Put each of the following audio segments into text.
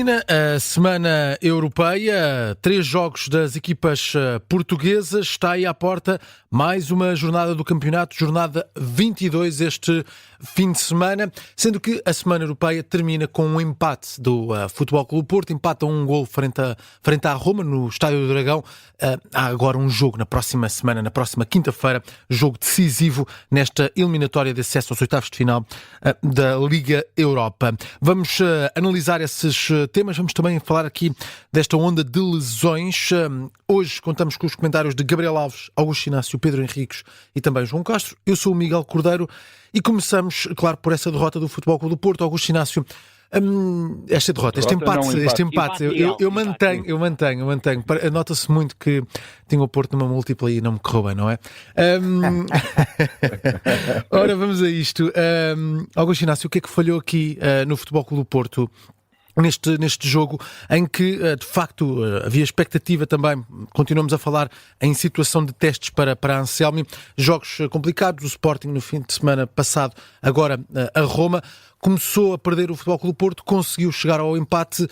Termina a Semana Europeia, 3 jogos das equipas portuguesas, está aí à porta mais uma jornada do campeonato, jornada 22 este fim de semana, sendo que a Semana Europeia termina com um empate do Futebol Clube Porto, empate a 1-1 frente à Roma, no Estádio do Dragão. Há agora um jogo na próxima semana, na próxima quinta-feira, jogo decisivo nesta eliminatória de acesso aos oitavos de final da Liga Europa. Vamos analisar esses temas, vamos também falar aqui desta onda de lesões. Hoje contamos com os comentários de Gabriel Alves, Augusto Inácio, Pedro Henriques e também João Castro. Eu sou o Miguel Cordeiro e começamos, claro, por essa derrota do Futebol Clube do Porto. Augusto Inácio, esta derrota, este empate, eu mantenho. Nota-se muito que tinha o Porto numa múltipla e não me correu bem, não é? Ora, vamos a isto. Augusto Inácio, o que é que falhou aqui no Futebol Clube do Porto neste jogo em que, de facto, havia expectativa também, continuamos a falar em situação de testes para a Anselmi, jogos complicados, o Sporting no fim de semana passado, agora a Roma, começou a perder o Futebol Clube do Porto, conseguiu chegar ao empate.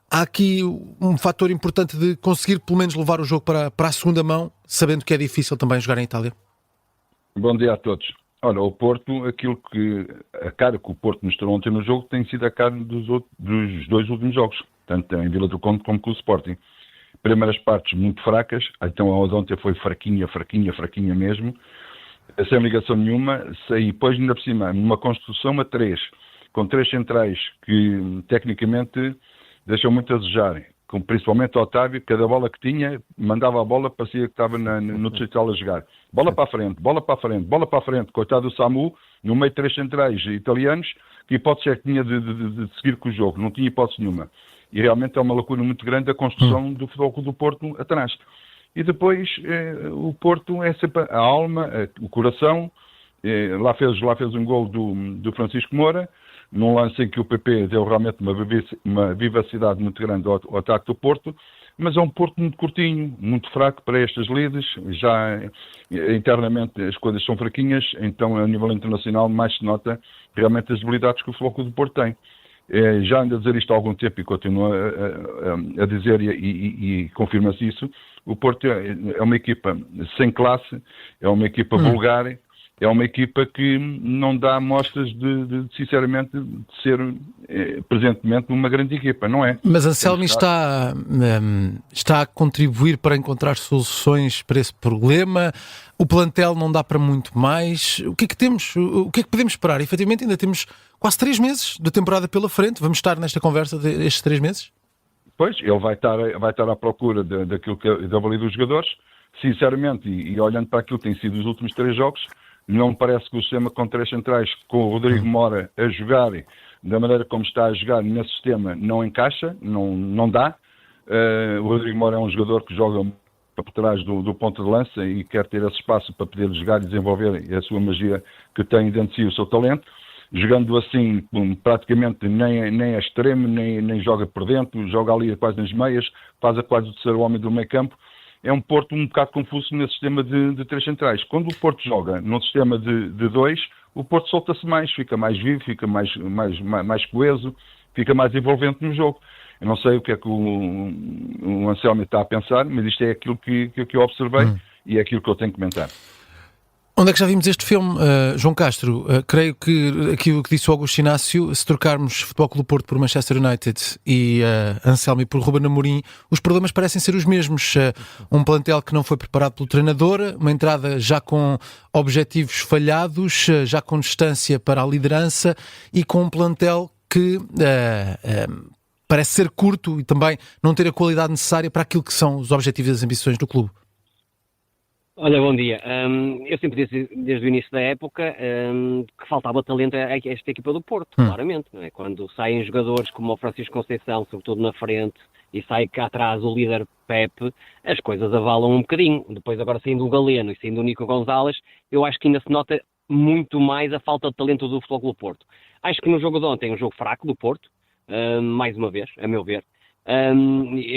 Há aqui um fator importante de conseguir pelo menos levar o jogo para a segunda mão, sabendo que é difícil também jogar em Itália. Bom dia a todos. Olha, o Porto, a cara que o Porto mostrou ontem no jogo tem sido a cara dos dois últimos jogos, tanto em Vila do Conde como com o Sporting. Primeiras partes muito fracas, então a ontem foi fraquinha mesmo, sem ligação nenhuma, e depois ainda por cima, numa construção a 3, com 3 centrais que tecnicamente deixam muito a desejar, principalmente o Otávio, cada bola que tinha, mandava a bola, parecia que estava no digital a jogar. Bola para a frente, coitado do Samu, no meio de 3 centrais italianos, que hipótese é que tinha de seguir com o jogo, não tinha hipótese nenhuma. E realmente é uma lacuna muito grande a construção do Futebol Clube do Porto atrás. E depois o Porto é sempre a alma, o coração, lá fez um gol do Francisco Moura, num lance em que o PP deu realmente uma vivacidade muito grande ao ataque do Porto, mas é um Porto muito curtinho, muito fraco para estas lides, já internamente as coisas são fraquinhas, então a nível internacional mais se nota realmente as debilidades que o Futebol Clube do Porto tem. Já ando a dizer isto há algum tempo e continuo a dizer e confirma-se isso, o Porto é uma equipa sem classe, é uma equipa vulgar, é uma equipa que não dá mostras sinceramente, de ser presentemente uma grande equipa, não é? Mas a Anselmi está a contribuir para encontrar soluções para esse problema? O plantel não dá para muito mais? O que é que temos? O que é que podemos esperar? Efetivamente ainda temos quase 3 meses de temporada pela frente. Vamos estar nesta conversa destes 3 meses? Pois, ele vai estar à procura daquilo da valia dos jogadores. Sinceramente, e olhando para aquilo que tem sido os últimos 3 jogos, não me parece que o sistema com 3 centrais, com o Rodrigo Mora a jogar da maneira como está a jogar nesse sistema, não encaixa, não dá. O Rodrigo Mora é um jogador que joga por trás do ponto de lança e quer ter esse espaço para poder jogar e desenvolver a sua magia que tem dentro de si, o seu talento. Jogando assim, praticamente nem é extremo, nem joga por dentro, joga ali quase nas meias, faz a quase o terceiro homem do meio campo. É um Porto um bocado confuso nesse sistema de 3 centrais. Quando o Porto joga num sistema de 2, o Porto solta-se mais, fica mais vivo, fica mais coeso, fica mais envolvente no jogo. Eu não sei o que é que o Anselmi está a pensar, mas isto é aquilo que eu observei e é aquilo que eu tenho que comentar. Onde é que já vimos este filme, João Castro? Creio que aquilo que disse o Augusto Inácio, se trocarmos Futebol Clube Porto por Manchester United e Anselmi por Ruben Amorim, os problemas parecem ser os mesmos. Um plantel que não foi preparado pelo treinador, uma entrada já com objetivos falhados, já com distância para a liderança e com um plantel que parece ser curto e também não ter a qualidade necessária para aquilo que são os objetivos e as ambições do clube. Olha, bom dia. Eu sempre disse desde o início da época que faltava talento a esta equipa do Porto, claramente. Não é? Quando saem jogadores como o Francisco Conceição, sobretudo na frente, e sai cá atrás o líder Pepe, as coisas avalam um bocadinho. Depois agora saindo o Galeno e saindo o Nico Gonzalez, eu acho que ainda se nota muito mais a falta de talento do Futebol Clube do Porto. Acho que no jogo de ontem é um jogo fraco do Porto, mais uma vez, a meu ver.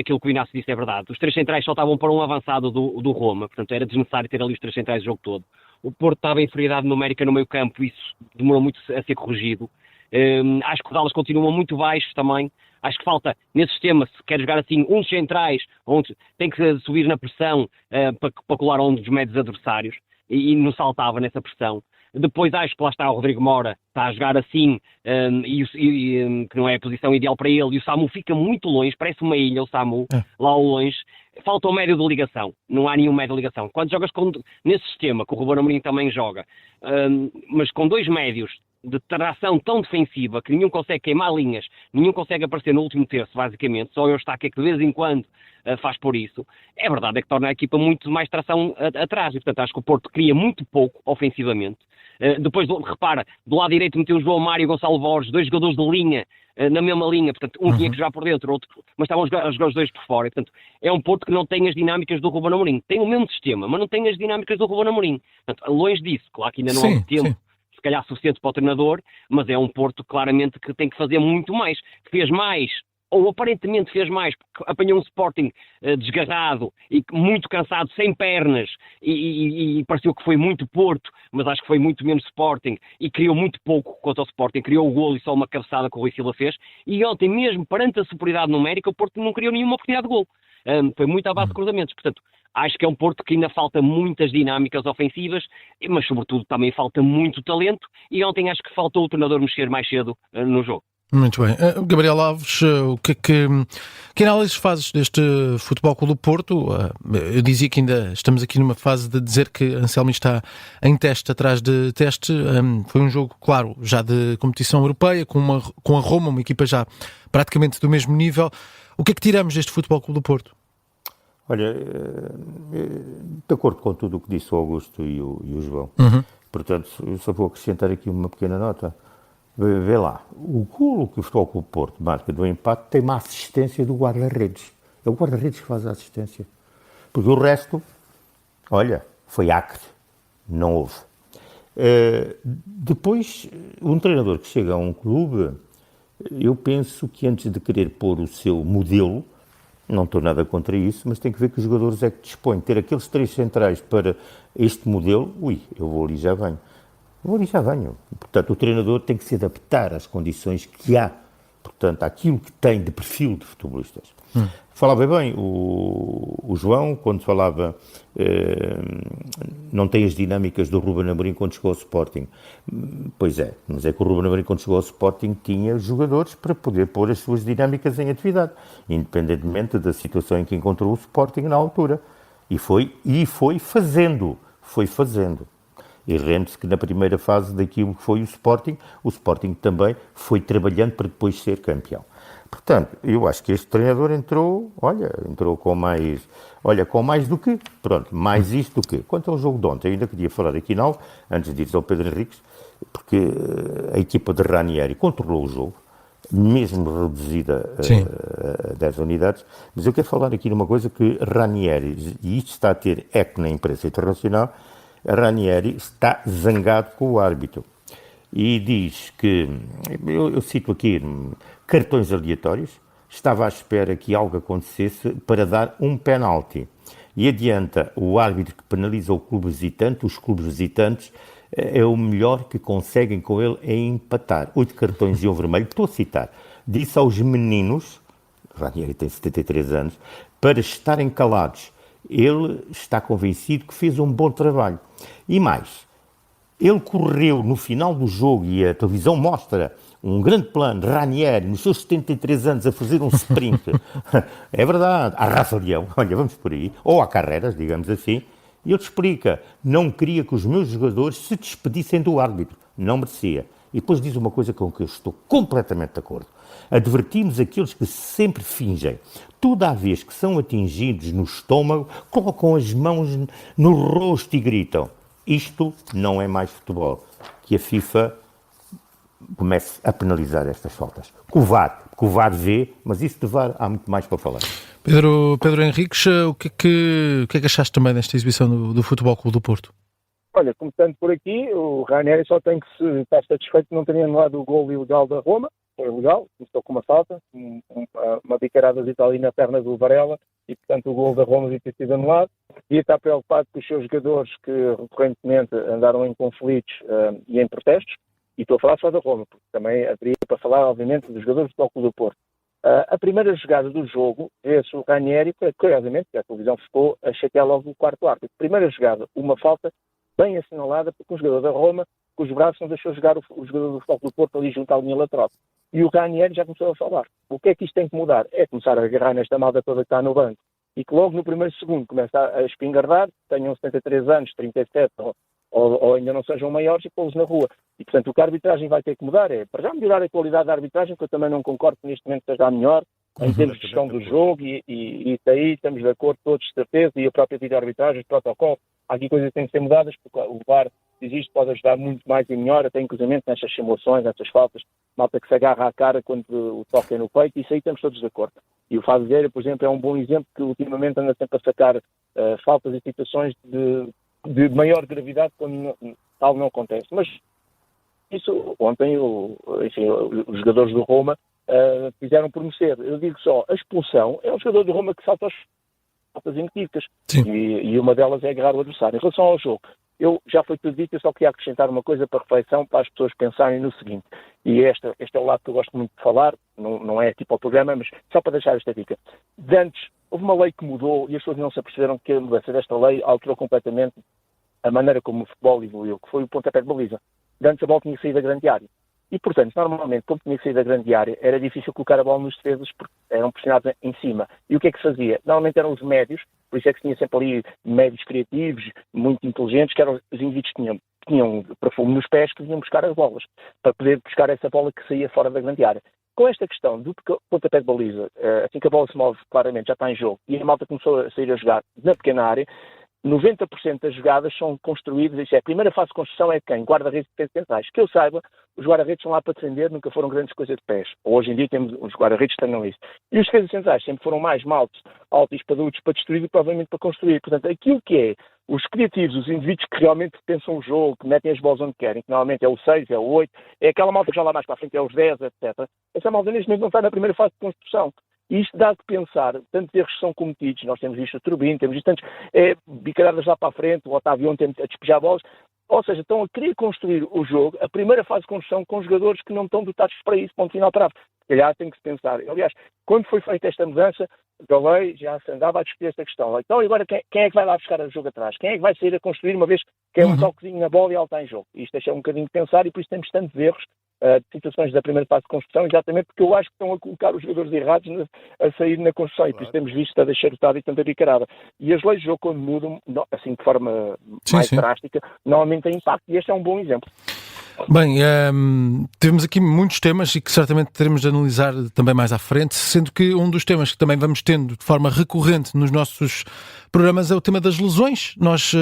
Aquilo que o Inácio disse é verdade. Os 3 centrais só estavam para um avançado do Roma, portanto era desnecessário ter ali os 3 centrais o jogo todo. O Porto estava em inferioridade numérica no meio campo, isso demorou muito a ser corrigido. Acho que o Dallas continua muito baixo também, Acho que falta, nesse sistema, se quer jogar assim, uns centrais, onde tem que subir na pressão para colar um dos médios adversários, e não saltava nessa pressão. Depois acho que lá está o Rodrigo Mora, está a jogar assim, que não é a posição ideal para ele, e o Samu fica muito longe, parece uma ilha o Samu, lá ao longe. Falta o médio de ligação, não há nenhum médio de ligação. Quando jogas nesse sistema, que o Ruben Amorim também joga, mas com dois médios de tração tão defensiva que nenhum consegue queimar linhas, nenhum consegue aparecer no último terço, basicamente, só o Eustáquio que de vez em quando faz por isso, é verdade, é que torna a equipa muito mais tração atrás, e portanto acho que o Porto cria muito pouco ofensivamente. Depois, repara, do lado direito meteu o João Mário e o Gonçalo Borges, dois jogadores de linha, na mesma linha, portanto, um tinha que jogar por dentro, outro, mas estavam a jogar os dois por fora, e, portanto, é um Porto que não tem as dinâmicas do Ruben Amorim. Tem o mesmo sistema, mas não tem as dinâmicas do Ruben Amorim. Portanto, longe disso, claro que ainda não há muito tempo, se calhar suficiente para o treinador, mas é um Porto claramente que tem que fazer muito mais, que fez mais, ou aparentemente fez mais, porque apanhou um Sporting desgarrado e muito cansado, sem pernas, e pareceu que foi muito Porto, mas acho que foi muito menos Sporting, e criou muito pouco contra o Sporting, criou o golo e só uma cabeçada que o Rui Silva fez, e ontem mesmo, perante a superioridade numérica, o Porto não criou nenhuma oportunidade de golo. Foi muito à base de cruzamentos, portanto, acho que é um Porto que ainda falta muitas dinâmicas ofensivas, mas sobretudo também falta muito talento, e ontem acho que faltou o treinador mexer mais cedo no jogo. Muito bem. Gabriel Alves, que análise fazes deste Futebol Clube do Porto? Eu dizia que ainda estamos aqui numa fase de dizer que Anselmi está em teste atrás de teste. Foi um jogo, claro, já de competição europeia, com a Roma, uma equipa já praticamente do mesmo nível. O que é que tiramos deste Futebol Clube do Porto? Olha, de acordo com tudo o que disse o Augusto e o João, portanto, eu só vou acrescentar aqui uma pequena nota. Vê lá, o golo que o Futebol Clube do Porto marca do empate tem uma assistência do guarda-redes. É o guarda-redes que faz a assistência. Porque o resto, olha, foi acre, não houve. Depois, um treinador que chega a um clube, eu penso que antes de querer pôr o seu modelo, não estou nada contra isso, mas tem que ver que os jogadores é que dispõem. Ter aqueles três centrais para este modelo, eu vou ali e já venho. Portanto, o treinador tem que se adaptar às condições que há, portanto, àquilo que tem de perfil de futebolistas. Falava bem o João, quando falava não tem as dinâmicas do Ruben Amorim quando chegou ao Sporting. Pois é, mas é que o Ruben Amorim quando chegou ao Sporting tinha jogadores para poder pôr as suas dinâmicas em atividade, independentemente da situação em que encontrou o Sporting na altura. E foi fazendo. E rende-se que na primeira fase daquilo que foi o Sporting também foi trabalhando para depois ser campeão. Portanto, eu acho que este treinador entrou com mais do que, mais isto do que. Quanto ao jogo de ontem, eu ainda queria falar aqui não, antes de ir ao Pedro Henriques, porque a equipa de Ranieri controlou o jogo, mesmo reduzida a 10 unidades, mas eu quero falar aqui numa coisa que Ranieri, e isto está a ter eco na imprensa internacional, Ranieri está zangado com o árbitro e diz que, eu cito aqui, cartões aleatórios, estava à espera que algo acontecesse para dar um penalti e adianta o árbitro que penaliza o clube visitante, os clubes visitantes é o melhor que conseguem com ele é empatar, 8 cartões e um vermelho, estou a citar, disse aos meninos, Ranieri tem 73 anos, para estarem calados. Ele está convencido que fez um bom trabalho. E mais, ele correu no final do jogo, e a televisão mostra um grande plano, Ranieri, nos seus 73 anos, a fazer um sprint. É verdade, à raça leão, olha, vamos por aí, ou a carreiras, digamos assim, e ele explica, não queria que os meus jogadores se despedissem do árbitro, não merecia. E depois diz uma coisa com que eu estou completamente de acordo. Advertimos aqueles que sempre fingem. Toda a vez que são atingidos no estômago, colocam as mãos no rosto e gritam. Isto não é mais futebol. Que a FIFA comece a penalizar estas faltas. Que o VAR vê, mas isso de VAR há muito mais para falar. Pedro Henriques, o que é que achaste também desta exibição do Futebol Clube do Porto? Olha, começando por aqui, o Ranieri só tem que estar satisfeito de não ter anulado o gol ilegal da Roma. Foi legal, começou com uma falta, uma bicarada ali na perna do Varela, e portanto o gol da Roma devia ter sido anulado. Devia estar preocupado com os seus jogadores que recorrentemente andaram em conflitos e em protestos, e estou a falar só da Roma, porque também haveria para falar, obviamente, dos jogadores do Futebol Clube do Porto. A primeira jogada do jogo, vê-se o Ranieri, curiosamente, que a televisão ficou a chatear logo o quarto árbitro. Primeira jogada, uma falta bem assinalada porque um jogador da Roma, com os braços, não deixou jogar o jogador do Futebol do Porto ali junto à linha lateral. E o Ranieri já começou a falar. O que é que isto tem que mudar? É começar a agarrar nesta malda toda que está no banco e que logo no primeiro segundo começa a espingardar, tenham 73 anos, 37 ou ainda não sejam maiores, e pô-los na rua. E, portanto, o que a arbitragem vai ter que mudar é, para já, melhorar a qualidade da arbitragem, que eu também não concordo que neste momento seja a melhor, em termos de gestão do jogo, e isso aí estamos de acordo todos, de certeza, e a própria vídeo-arbitragem, o protocolo, há aqui coisas que têm que ser mudadas, porque o VAR existe, pode ajudar muito mais e melhor, até inclusive nestas simulações, nestas faltas, malta que se agarra à cara quando o toque é no peito, isso aí estamos todos de acordo. E o Fábio Vieira, por exemplo, é um bom exemplo que ultimamente anda sempre a sacar faltas e situações de maior gravidade quando tal não acontece. Mas isso ontem, enfim, os jogadores do Roma fizeram por merecer. Eu digo só, a expulsão é um jogador do Roma que salta as faltas inequívocas e uma delas é agarrar o adversário. Em relação ao jogo, já foi tudo dito, eu só queria acrescentar uma coisa para reflexão, para as pessoas pensarem no seguinte, e este é o lado que eu gosto muito de falar, não é tipo ao programa, mas só para deixar esta dica. De antes, houve uma lei que mudou e as pessoas não se aperceberam que a mudança desta lei alterou completamente a maneira como o futebol evoluiu, que foi o pontapé de baliza. De antes a bola tinha que sair da grande área. E, portanto, normalmente, como tinha que sair da grande área, era difícil colocar a bola nos defesas porque eram pressionados em cima. E o que é que se fazia? Normalmente eram os médios, por isso é que se tinha sempre ali médios criativos, muito inteligentes, que eram os indivíduos que tinham perfume nos pés, que vinham buscar as bolas, para poder buscar essa bola que saía fora da grande área. Com esta questão do pontapé de baliza, assim que a bola se move claramente, já está em jogo, e a malta começou a sair a jogar na pequena área, 90% das jogadas são construídas, isso é, a primeira fase de construção é de quem? Guarda-redes e defesas centrais. Que eu saiba, os guarda-redes são lá para defender, nunca foram grandes coisas de pés. Hoje em dia temos os guarda-redes que treinam isso. E os defesas centrais sempre foram mais maltos, altos e espadutos para destruir e provavelmente para construir. Portanto, aquilo que é os criativos, os indivíduos que realmente pensam o jogo, que metem as bolas onde querem, que normalmente é o 6, é o 8, é aquela malta que já lá mais para a frente é os 10, etc. Essa malta neste momento não está na primeira fase de construção. E isto dá de pensar, tantos erros são cometidos, nós temos visto o Turbino, temos visto tantos bicaradas lá para a frente, o Otávio ontem a despejar bolas, ou seja, estão a querer construir o jogo, a primeira fase de construção, com jogadores que não estão dotados para isso, ponto final parágrafo. Se calhar tem que se pensar. Aliás, quando foi feita esta mudança, da lei já se andava a discutir esta questão. Então, agora quem é que vai lá buscar o jogo atrás? Quem é que vai sair a construir uma vez que é um toquezinho na bola e ela está em jogo? Isto deixa um bocadinho de pensar e por isso temos tantos erros de situações da primeira fase de construção, exatamente porque eu acho que estão a colocar os jogadores errados a sair na construção e por isso temos visto a deixar o e tanta bicarada. E as leis de jogo, quando mudam, assim de forma mais drástica, normalmente têm impacto e este é um bom exemplo. Bem, temos aqui muitos temas e que certamente teremos de analisar também mais à frente, sendo que um dos temas que também vamos tendo de forma recorrente nos nossos programas é o tema das lesões. Nós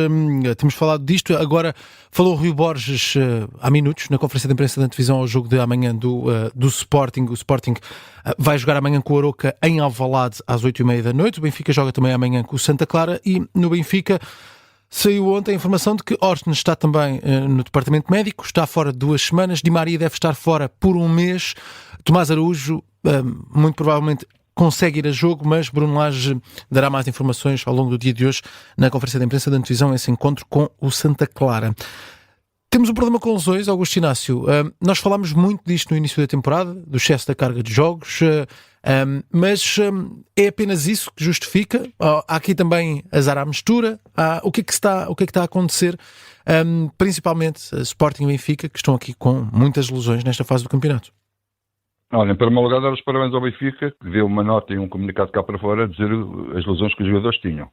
temos falado disto, agora falou o Rui Borges há minutos na conferência de imprensa da antevisão ao jogo de amanhã do Sporting. O Sporting vai jogar amanhã com o Aroca em Alvalade às 8h30 da noite, o Benfica joga também amanhã com o Santa Clara e no Benfica saiu ontem a informação de que Orton está também no departamento médico, está fora de 2 semanas, Di Maria deve estar fora por 1 mês, Tomás Araújo muito provavelmente consegue ir a jogo, mas Bruno Lage dará mais informações ao longo do dia de hoje na conferência de imprensa da antevisão, esse encontro com o Santa Clara. Temos um problema com lesões, Augusto Inácio. Nós falámos muito disto no início da temporada, do excesso da carga de jogos, mas é apenas isso que justifica? Há aqui também azar à mistura? O que é que está a acontecer? Principalmente Sporting e Benfica, que estão aqui com muitas lesões nesta fase do campeonato. Olha, em primeiro lugar, dar os parabéns ao Benfica, que deu uma nota e um comunicado cá para fora a dizer as lesões que os jogadores tinham.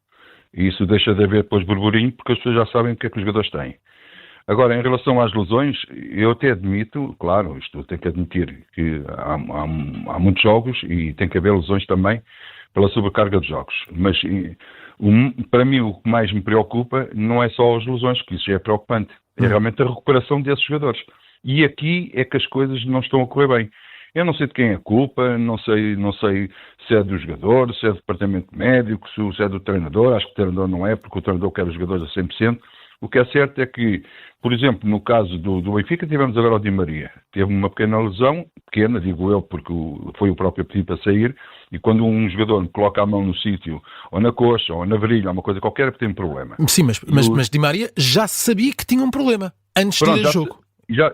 E isso deixa de haver depois burburinho, porque as pessoas já sabem o que é que os jogadores têm. Agora, em relação às lesões, eu até admito, claro, isto tem que admitir que há muitos jogos e tem que haver lesões também pela sobrecarga de jogos. Mas para mim o que mais me preocupa não é só as lesões, que isso já é preocupante, é realmente a recuperação desses jogadores. E aqui é que as coisas não estão a correr bem. Eu não sei de quem é a culpa, não sei se é do jogador, se é do departamento médico, se é do treinador, acho que o treinador não é, porque o treinador quer os jogadores a 100%. O que é certo é que, por exemplo, no caso do Benfica, tivemos agora o Di Maria. Teve uma pequena lesão, pequena, digo eu, porque foi o próprio pedido para sair, e quando um jogador coloca a mão no sítio, ou na coxa, ou na virilha, ou uma coisa qualquer, tem um problema. Sim, mas Di Maria já sabia que tinha um problema, antes de ir a jogo.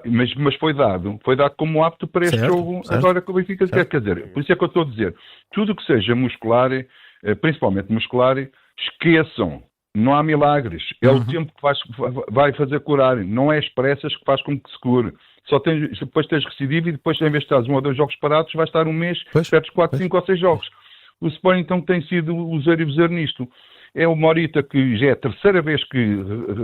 mas foi dado como apto para este Certo, jogo certo, agora que o Benfica certo. quer dizer. Por isso é que eu estou a dizer, tudo que seja muscular, principalmente muscular, esqueçam. Não há milagres. É o tempo que vai fazer curar. Não é as pressas que faz com que se cure. Depois tens recidivo e depois, em vez de estar 1 ou 2 jogos parados, vais estar um mês, Pois, perdes 4, pois. 5 ou 6 jogos. O Sporting então tem sido usar e bezer nisto. É o Morita que já é a terceira vez que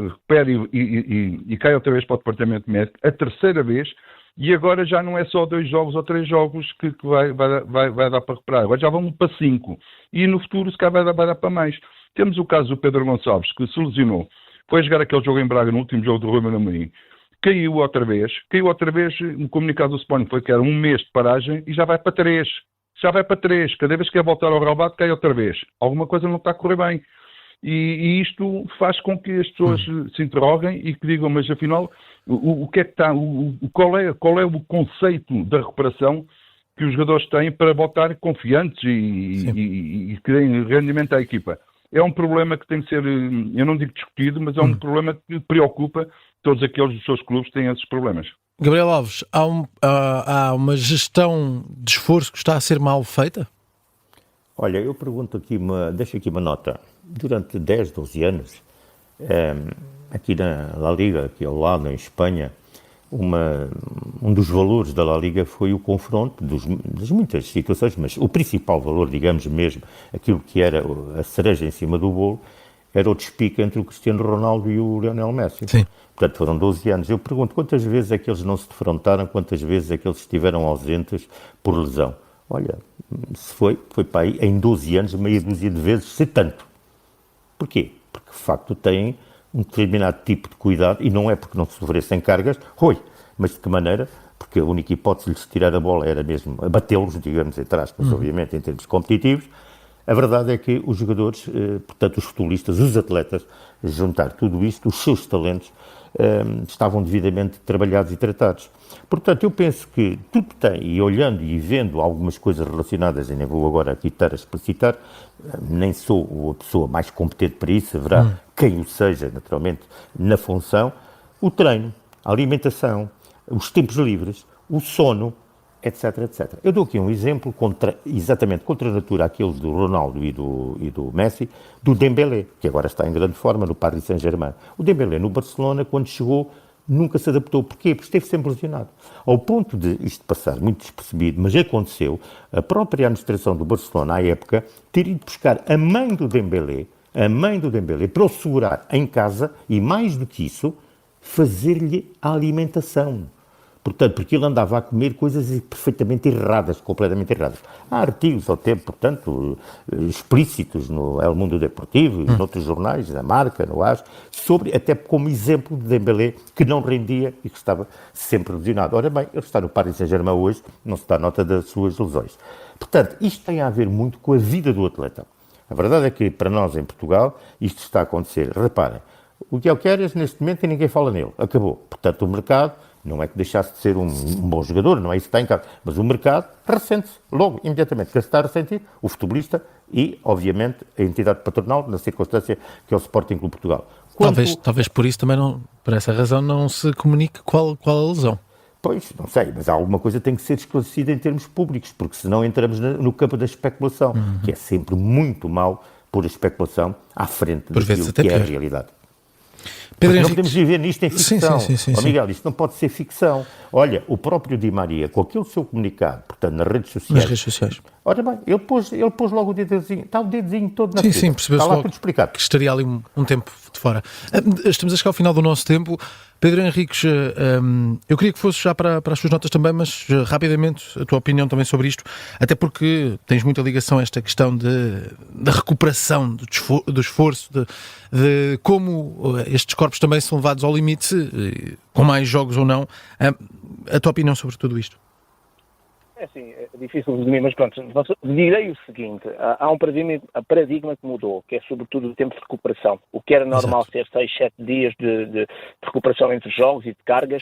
recupera e cai outra vez para o departamento médico, a terceira vez, e agora já não é só 2 jogos ou 3 jogos que vai dar para recuperar, agora já vão para 5, e no futuro se calhar vai dar para mais. Temos o caso do Pedro Gonçalves, que se lesionou, foi jogar aquele jogo em Braga, no último jogo do Ruben Amorim, caiu outra vez, no comunicado do Sporting foi que era 1 mês de paragem e já vai para 3. Cada vez que quer voltar ao relvado, cai outra vez. Alguma coisa não está a correr bem. E isto faz com que as pessoas se interroguem e que digam, mas afinal, o que é que está, qual é o conceito da recuperação que os jogadores têm para voltar confiantes e que deem rendimento à equipa? É um problema que tem que ser, eu não digo discutido, mas é um problema que preocupa todos aqueles dos seus clubes que têm esses problemas. Gabriel Alves, há uma gestão de esforço que está a ser mal feita? Olha, eu pergunto aqui, deixo aqui uma nota. Durante 10, 12 anos, aqui na La Liga, aqui ao lado, em Espanha, um dos valores da La Liga foi o confronto das muitas situações, mas o principal valor, digamos mesmo, aquilo que era a cereja em cima do bolo, era o despique entre o Cristiano Ronaldo e o Lionel Messi. Sim. Portanto, foram 12 anos. Eu pergunto, quantas vezes é que eles não se defrontaram, quantas vezes é que eles estiveram ausentes por lesão? Olha, se foi para aí, em 12 anos, meia dúzia de vezes, se tanto. Porquê? Porque, de facto, têm um determinado tipo de cuidado, e não é porque não sofressem cargas, mas de que maneira? Porque a única hipótese de lhes tirar a bola era mesmo abatê-los, digamos, entre aspas, obviamente, em termos competitivos. A verdade é que os jogadores, portanto, os futebolistas, os atletas, juntar tudo isto, os seus talentos, estavam devidamente trabalhados e tratados. Portanto, eu penso que tudo tem, e olhando e vendo algumas coisas relacionadas, e nem vou agora aqui estar a explicitar, nem sou a pessoa mais competente para isso, haverá quem o seja, naturalmente, na função, o treino, a alimentação, os tempos livres, o sono, etc, etc. Eu dou aqui um exemplo exatamente contra a natura aqueles do Ronaldo e do Messi, do Dembélé, que agora está em grande forma no Paris Saint-Germain. O Dembélé no Barcelona, quando chegou, nunca se adaptou. Porquê? Porque esteve sempre lesionado. Ao ponto de isto passar muito despercebido, mas aconteceu, a própria administração do Barcelona, à época, ter ido buscar a mãe do Dembélé, para o segurar em casa e, mais do que isso, fazer-lhe a alimentação. Portanto, porque ele andava a comer coisas perfeitamente erradas, completamente erradas. Há artigos ao tempo, portanto, explícitos no El Mundo Deportivo e noutros jornais, na Marca, no AS, sobre, até como exemplo de Dembélé, que não rendia e que estava sempre lesionado. Ora bem, ele está no Paris Saint-Germain hoje, não se dá nota das suas lesões. Portanto, isto tem a ver muito com a vida do atleta. A verdade é que, para nós em Portugal, isto está a acontecer. Reparem, o Guilherme Queiroz, neste momento, e ninguém fala nele. Acabou. Portanto, o mercado não é que deixasse de ser um bom jogador, não é isso que está em casa, mas o mercado ressente-se logo, imediatamente. Quem se está a ressentir? O futebolista e, obviamente, a entidade patronal, na circunstância que é o Sporting Clube Portugal. Talvez por isso também, por essa razão, não se comunique qual a lesão. Pois, não sei, mas alguma coisa tem que ser esclarecida em termos públicos, porque senão entramos no campo da especulação, que é sempre muito mau pôr a especulação à frente daquilo que é a realidade. Pedro Não Henriques... podemos viver nisto em ficção. Sim. Miguel, isto não pode ser ficção. Olha, o próprio Di Maria, com aquele seu comunicado, portanto, nas redes sociais. Ora bem, ele pôs logo o dedozinho, está o dedozinho todo na Sim, percebeu-se está lá logo tudo explicado. Que estaria ali um tempo de fora. Estamos a chegar ao final do nosso tempo. Pedro Henriques, eu queria que fosse já para as suas notas também, mas rapidamente a tua opinião também sobre isto, até porque tens muita ligação a esta questão da recuperação, do esforço, de como estes corpos também são levados ao limite, com mais jogos ou não. A tua opinião sobre tudo isto? É assim, é difícil resumir, mas pronto, direi o seguinte, há um paradigma que mudou, que é sobretudo o tempo de recuperação. O que era normal ser 6, 7 dias de recuperação entre jogos e de cargas,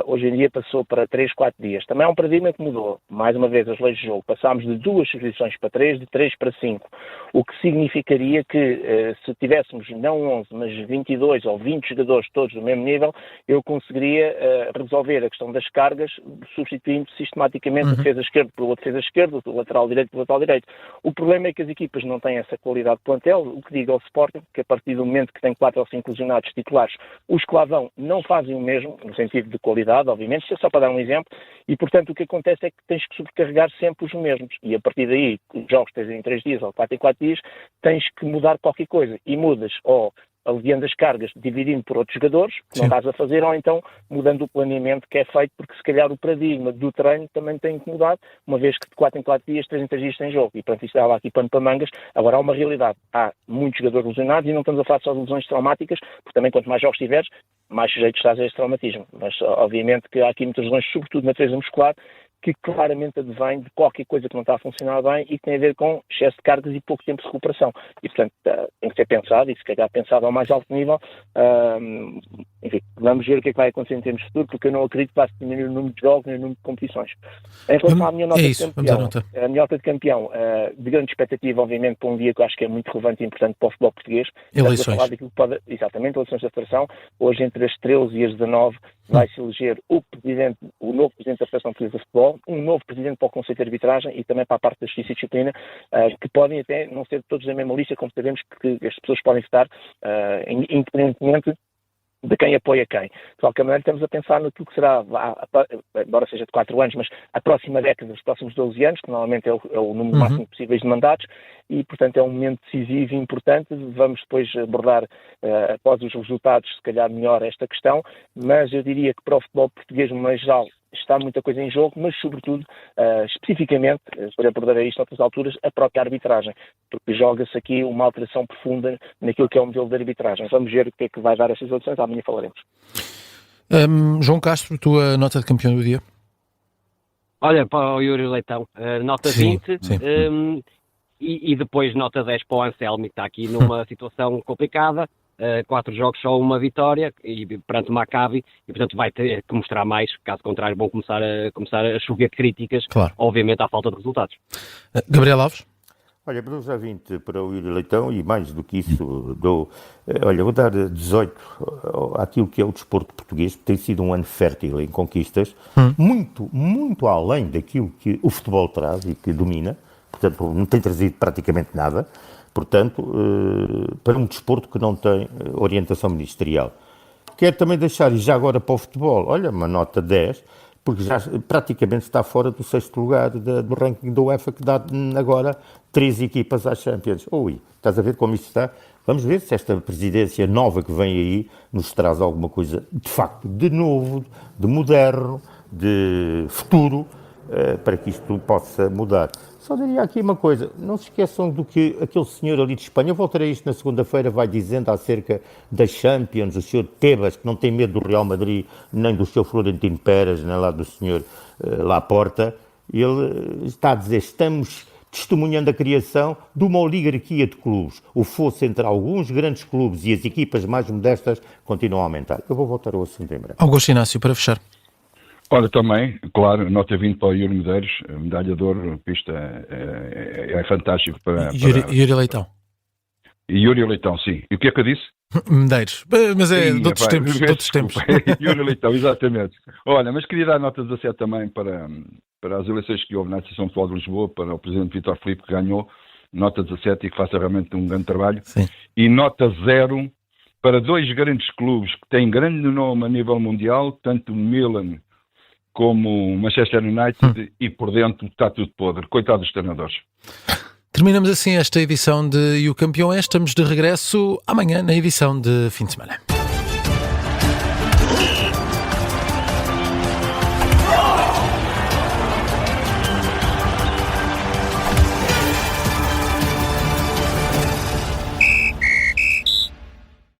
hoje em dia passou para 3, 4 dias. Também há um paradigma que mudou, mais uma vez, as leis de jogo. Passámos de 2 substituições para 3, de 3 para 5, o que significaria que se tivéssemos não 11, mas 22 ou 20 jogadores todos do mesmo nível, eu conseguiria resolver a questão das cargas substituindo sistematicamente o defesa esquerdo pelo outro defesa esquerdo, o lateral direito pelo lateral direito. O problema é que as equipas não têm essa qualidade de plantel, o que diga ao Sporting, que a partir do momento que tem 4 ou 5 lesionados titulares, os que lá vão não fazem o mesmo, no sentido de qualidade, obviamente, isto é só para dar um exemplo, e portanto o que acontece é que tens que sobrecarregar sempre os mesmos, e a partir daí, os jogos tens em 3 dias ou 4 em 4 dias, tens que mudar qualquer coisa, e mudas ou aliviando as cargas, dividindo por outros jogadores, que não estás a fazer, ou então mudando o planeamento que é feito, porque se calhar o paradigma do treino também tem que mudar, uma vez que de 4 em 4 dias, 3 em 3 dias tem jogo. E pronto, isto estava aqui pano para mangas. Agora há uma realidade. Há muitos jogadores lesionados e não estamos a falar só de lesões traumáticas, porque também quanto mais jogos tiveres, mais sujeito estás a esse traumatismo. Mas obviamente que há aqui muitas lesões, sobretudo na defesa muscular, que claramente advém de qualquer coisa que não está a funcionar bem e que tem a ver com excesso de cargas e pouco tempo de recuperação. E, portanto, tem que ser pensado, e se calhar pensado ao mais alto nível. Enfim, vamos ver o que é que vai acontecer em termos de futuro, porque eu não acredito que vai diminuir o número de jogos nem o número de competições. Em relação à minha nota de campeão, a minha nota de campeão, de grande expectativa, obviamente, para um dia que eu acho que é muito relevante e importante para o futebol português. Eleições. Exatamente, eleições da Federação. Hoje, entre as 13 e as 19, vai-se eleger o novo Presidente da Federação Portuguesa de Futebol, um novo Presidente para o Conselho de Arbitragem e também para a parte da Justiça e Disciplina, que podem até não ser todos da mesma lista, como sabemos que as pessoas podem estar independentemente de quem apoia quem. De qualquer maneira, estamos a pensar naquilo que será, embora seja de 4 anos, mas a próxima década, os próximos 12 anos, que normalmente é o número máximo possível de mandatos, e, portanto, é um momento decisivo e importante. Vamos depois abordar, após os resultados, se calhar melhor esta questão, mas eu diria que para o futebol português, no meio geral, está muita coisa em jogo, mas, sobretudo, especificamente, para abordar isto noutras alturas, a própria arbitragem, porque joga-se aqui uma alteração profunda naquilo que é o modelo de arbitragem. Vamos ver o que é que vai dar essas eleições, amanhã falaremos. João Castro, tua nota de campeão do dia? Olha, para o Yuri Leitão, nota 20, sim. E depois nota 10 para o Anselmi, que está aqui numa situação complicada. 4 jogos, só uma vitória, e perante o Maccabi, e portanto vai ter que mostrar mais, caso contrário vão começar a chover críticas, claro, obviamente à falta de resultados. Gabriel Alves? Olha, dou já 20 para o Yuri Leitão e mais do que isso dou, vou dar 18 àquilo que é o desporto português, que tem sido um ano fértil em conquistas, muito além daquilo que o futebol traz e que domina, portanto não tem trazido praticamente nada. Portanto, para um desporto que não tem orientação ministerial. Quero também deixar, e já agora para o futebol, olha, uma nota 10, porque já praticamente está fora do 6º lugar do ranking da UEFA, que dá agora 3 equipas às Champions. Ui, estás a ver como isto está? Vamos ver se esta presidência nova que vem aí nos traz alguma coisa, de facto, de novo, de moderno, de futuro, para que isto possa mudar. Só diria aqui uma coisa, não se esqueçam do que aquele senhor ali de Espanha, eu voltarei a isto na segunda-feira, vai dizendo acerca das Champions, o senhor Tebas, que não tem medo do Real Madrid, nem do seu Florentino Pérez, nem lá do senhor Laporta, ele está a dizer, estamos testemunhando a criação de uma oligarquia de clubes. O fosso entre alguns grandes clubes e as equipas mais modestas continua a aumentar. Eu vou voltar ao assunto em breve. Augusto Inácio, para fechar. Olha, também, claro, nota 20 para o Yuri Medeiros, medalha de ouro, pista é fantástico para... Yuri Leitão. Yuri Leitão, sim. E o que é que eu disse? Medeiros, mas é de outros tempos. Yuri Leitão, exatamente. Olha, mas queria dar nota 17 também para as eleições que houve na Associação de Futebol de Lisboa, para o Presidente Vítor Filipe, que ganhou, nota 17 e que faça realmente um grande trabalho. Sim. E nota 0 para 2 grandes clubes que têm grande nome a nível mundial, tanto o Milan como o Manchester United, e por dentro está tudo podre. Coitado dos treinadores. Terminamos assim esta edição de E o Campeão é. Estamos de regresso amanhã na edição de fim de semana.